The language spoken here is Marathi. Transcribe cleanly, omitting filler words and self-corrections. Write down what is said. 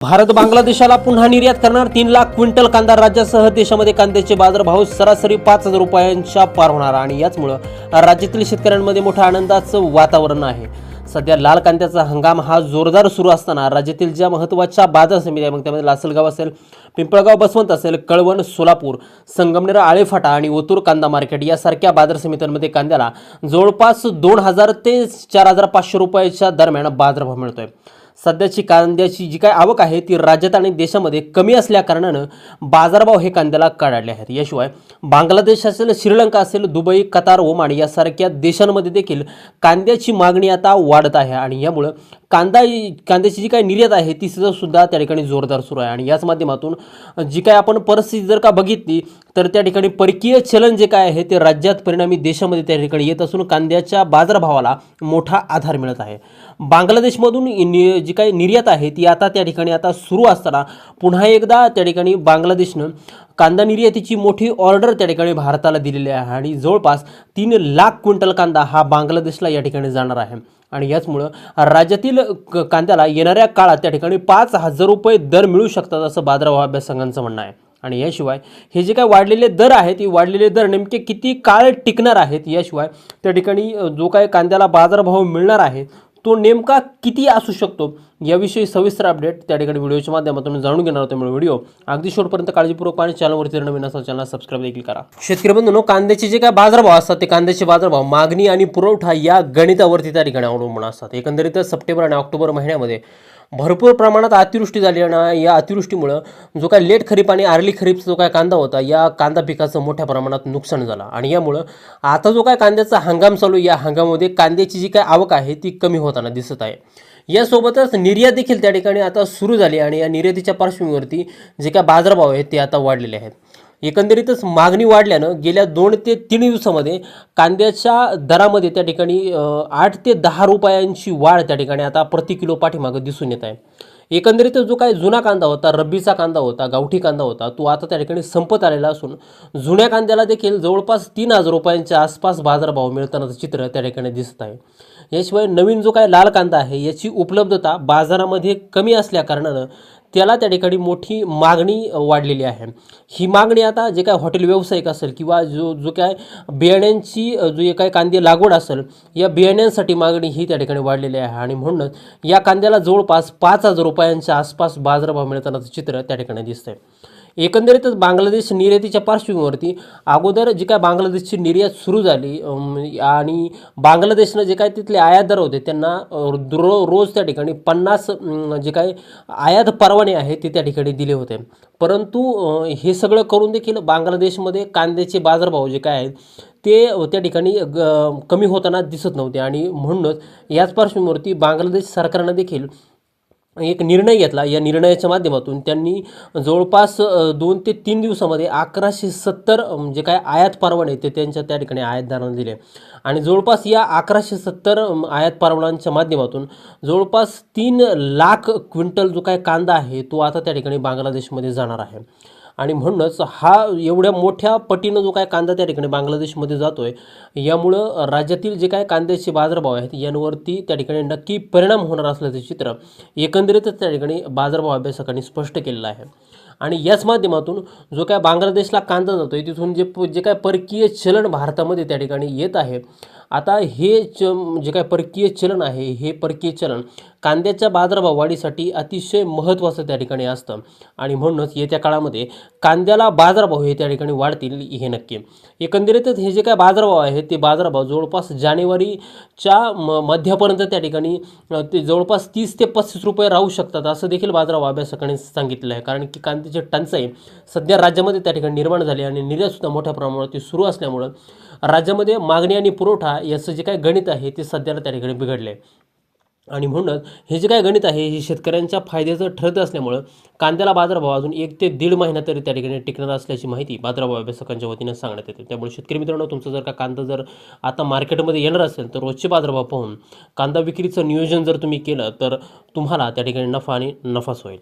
भारत बांगलादेशाला पुन्हा निर्यात करणार 3 लाख क्विंटल कांदा। राज्यासह देशामध्ये कांद्याचे बाजारभाव सरासरी 5,000 रुपयांच्या पार होणार आणि याचमुळे राज्यातील शेतकऱ्यांमध्ये मोठ्या आनंदाचं वातावरण आहे। सध्या लाल कांद्याचा हंगाम हा जोरदार सुरू असताना राज्यातील ज्या महत्त्वाच्या बाजार समित्या आहे, मग त्यामध्ये लासलगाव असेल, पिंपळगाव बसवंत असेल, कळवण, सोलापूर, संगमनेर, आळेफाटा आणि ओतूर कांदा मार्केट यासारख्या बाजार समित्यांमध्ये कांद्याला जवळपास 2,000 ते 4,500 रुपयाच्या दरम्यान बाजारभाव मिळतोय। सध्याची कांद्याची जी काय आवक आहे ती राज्यात आणि देशामध्ये कमी असल्या कारणानं बाजारभाव हे कांद्याला कडाडले आहेत। याशिवाय बांगलादेश असेल, श्रीलंका असेल, दुबई, कतार, ओमान यासारख्या देशांमध्ये देखील कांद्याची मागणी आता वाढत आहे आणि यामुळे कांद्याची जी काय निर्यात आहे ती सुद्धा त्या ठिकाणी जोरदार सुरू आहे। आणि याच माध्यमातून जी काय आपण परिस्थिती जर का बघितली तर त्या ठिकाणी परकीय चलन जे काय आहे ते राज्यात परिणामी देशामध्ये त्या ठिकाणी येत असून कांद्याच्या बाजारभावाला मोठा आधार मिळत आहे। बांगलादेशमधून जी काही निर्यात आहे ती आता त्या ठिकाणी आता सुरू असताना पुन्हा एकदा त्या ठिकाणी बांगलादेशनं कांदा निर्यातीची मोठी ऑर्डर त्या ठिकाणी भारताला दिलेली आहे आणि जवळपास 3 लाख क्विंटल कांदा हा बांगलादेशला या ठिकाणी जाणार आहे। आणि याचमुळं राज्यातील कांद्याला येणाऱ्या काळात त्या ठिकाणी 5,000 रुपये दर मिळू शकतात असं बाजारभाव अभ्यासकांचं म्हणणं आहे। आणि याशिवाय हे जे काय वाढलेले दर आहेत ती वाढलेले दर नेमके किती काळ टिकणार आहेत, याशिवाय त्या ठिकाणी जो काय कांद्याला बाजारभाव मिळणार आहे तो नेमका किती असू शकतो याविषयी सविस्तर अपडेट त्या ठिकाणी व्हिडिओच्या माध्यमातून जाणून घेणार आहोत। त्यामुळे व्हिडिओ अगदी शेवटपर्यंत काळजीपूर्वक पाहणे, चॅनलवरती नवीन असाल चॅनल सबस्क्राईब देखील करा। शेतकरी बंधूंनो, कांद्याचे जे काय बाजारभाव असतात ते कांद्याचे बाजारभाव मागणी आणि पुरवठा या गणितावरती त्या ठिकाणी अवलंबून असतात। एकंदरीतच सप्टेंबर आणि ऑक्टोबर महिन्यामध्ये भरपूर प्रमाणात अतिवृष्टी झाली आणि या अतिवृष्टीमुळं जो काय लेट खरीप आणि अर्ली खरीपचा जो काय कांदा होता या कांदा पिकाचं मोठ्या प्रमाणात नुकसान झालं आणि यामुळं आता जो काय कांद्याचा हंगाम चालू या हंगामामध्ये कांद्याची जी काय आवक आहे ती कमी होताना दिसत आहे। यासोबतच निर्यात देखील त्या ठिकाणी आता सुरू झाली आणि या निर्यातीच्या पार्श्वभूमीवरती जे काय बाजारभाव आहेत ते आता वाढलेले आहेत। एकंदरीतच मागणी वाढल्यानं गेल्या 2 ते 3 दिवसामध्ये कांद्याच्या दरामध्ये त्या ठिकाणी 8 ते 10 रुपयांची वाढ त्या ठिकाणी आता प्रति किलो पाठीमागं दिसून येत आहे। एकंदरीत जो काय जुना कांदा होता, रब्बीचा कांदा होता, गावठी कांदा होता, तो आता त्या ठिकाणी संपत आलेला असून जुन्या कांद्याला देखील जवळपास 3,000 रुपयांच्या आसपास बाजारभाव मिळतानाचं चित्र त्या ठिकाणी दिसत आहे। याशिवाय नवीन जो काय लाल कांदा आहे याची उपलब्धता बाजारामध्ये कमी असल्या कारणानं त्याला त्या ठिकाणी मोठी मागणी वाढलेली आहे। ही मागणी आता जे काय हॉटेल व्यावसायिक असेल किंवा जो काय बियाण्यांची जो काय कांदे लागवड असेल या बियाण्यांसाठी मागणी ही त्या ठिकाणी वाढलेली आहे आणि म्हणूनच या कांद्याला जवळपास 5,000 रुपयांच्या आसपास बाजारभाव मिळतानाचं चित्र त्या ठिकाणी दिसतंय। एकंदरीतच बांगलादेश निर्यातीच्या पार्श्वभूमीवरती अगोदर जी काय बांगलादेशची निर्यात सुरू झाली आणि बांगलादेशनं जे काय तिथले आयातदार होते त्यांना रोज त्या ठिकाणी 50 जे काय आयात परवाने आहेत ते त्या ठिकाणी दिले होते, परंतु हे सगळं करून देखील बांगलादेशमध्ये कांद्याचे बाजारभाव जे काय आहेत ते त्या ठिकाणी कमी होताना दिसत नव्हते आणि म्हणूनच याच पार्श्वभूमीवरती बांगलादेश सरकारनं देखील एक निर्णय घेतला। या निर्णयाच्या माध्यमातून त्यांनी जवळपास 2 ते 3 दिवसामध्ये 1170 जे काय आयात परवाने ते त्यांच्या त्या ठिकाणी आयातदारांना दिले आणि जवळपास या 1170 आयात परवान्यांच्या माध्यमातून जवळपास 3 लाख क्विंटल जो काय कांदा आहे तो आता त्या ठिकाणी बांगलादेशमध्ये जाणार आहे आणि म्हणूनच हा एवढ्या मोठ्या पटीनं जो काय कांदा त्या ठिकाणी बांगलादेशमध्ये जातोय यामुळं राज्यातील जे काय कांद्याचे बाजारभाव आहेत यांवरती त्या ठिकाणी नक्की परिणाम होणार असल्याचं चित्र एकंदरीतच त्या ठिकाणी बाजारभाव अभ्यासकांनी स्पष्ट केलेलं आहे। आणि याच माध्यमातून जो काय बांगलादेशला कांदा जातोय तिथून जे काय परकीय चलन भारतामध्ये त्या ठिकाणी येत आहे, आता हे जे काय परकीय चलन आहे हे परकीय चलन कांद्याच्या बाजारभाव वाढीसाठी अतिशय महत्त्वाचं त्या ठिकाणी असतं आणि म्हणूनच येत्या काळामध्ये कांद्याला बाजारभाव हे त्या ठिकाणी वाढतील हे नक्की। एकंदरीतच हे जे काय बाजारभाव आहेत ते बाजारभाव जवळपास जानेवारीच्या मध्यापर्यंत त्या ठिकाणी ते जवळपास 30 ते 35 रुपये राहू शकतात असं देखील बाजारभाव अभ्यासकांनी सांगितलं आहे, कारण की कांद्याची टंचाई सध्या राज्यामध्ये त्या ठिकाणी निर्माण झाली आणि निर्यातसुद्धा मोठ्या प्रमाणावरती सुरू असल्यामुळं राज्यामध्ये मागणी आणि पुरवठा याचं जे काय गणित आहे ते सध्याला त्या ठिकाणी बिघडले आणि म्हणूनच हे जे काय गणित आहे हे शेतकऱ्यांच्या फायद्याचं ठरत असल्यामुळं कांद्याला बाजारभाव अजून 1 ते 1.5 महिना तरी त्या ठिकाणी टिकणार असल्याची माहिती बाजारभाव अभ्यासकांच्या वतीनं सांगण्यात येते। त्यामुळे शेतकरी मित्रांनो, तुमचं जर का कांदा जर आता मार्केटमध्ये येणार असेल तर रोजचे बाजारभाव पाहून कांदा विक्रीचं नियोजन जर तुम्ही केलं तर तुम्हाला त्या ठिकाणी नफा आणि नफाच होईल।